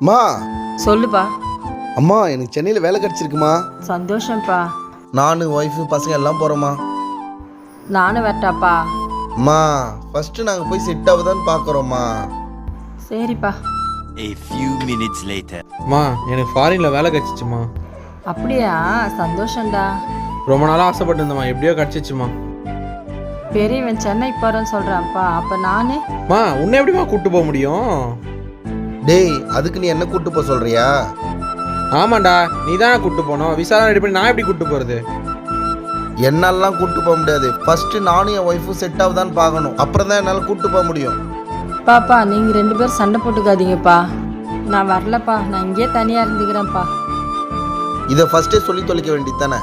அம்மா. சொல்லுப்பா. அம்மா எனக்கு சென்னையில் வேலை கிடச்சிருக்குமா. சந்தோஷம்ப்பா. நான் ஒய்ஃபு பசங்க எல்லாம் போகிறோம்மா. நானும் வரட்டாப்பா. அம்மா ஃபஸ்ட்டு நாங்கள் போய் செட் ஆகுதான்னு பார்க்குறோம்மா. சரிப்பா. A few minutes later. அம்மா எனக்கு ஃபாரினில் வேலை கிடச்சிச்சுமா. அப்படியா? சந்தோஷம்டா. ரொம்ப நாளாக ஆசைப்பட்டிருந்தம்மா, எப்படியோ கிடச்சிச்சுமா. பெரியவன் சென்னைக்கு போகிறேன்னு சொல்கிறான்ப்பா. அப்போ நான் அம்மா உன்னை எப்படிம்மா கூப்பிட்டு போக முடியும்? டேய் அதுக்கு நீ என்ன கூப்பிட்டு போக சொல்கிறியா? ஆமாண்டா, நீ தானே கூப்பிட்டு போனோம். விசாரணை ரெடி பண்ணி நான் எப்படி கூப்பிட்டு போகிறது? என்னாலலாம் கூப்பிட்டு போக முடியாது. ஃபஸ்ட்டு நானும் என் ஒய்ஃபும் செட் ஆகுதான்னு பார்க்கணும். அப்புறம் தான் என்னால் கூப்பிட்டு போக முடியும். பாப்பா நீங்கள் 2 பேரும் சண்டை போட்டுக்காதீங்கப்பா. நான் வரலப்பா, நான் இங்கேயே தனியாக இருந்துக்கிறேன்ப்பா. இதை ஃபஸ்ட்டே சொல்லி தொலைக்க வேண்டியது தானே.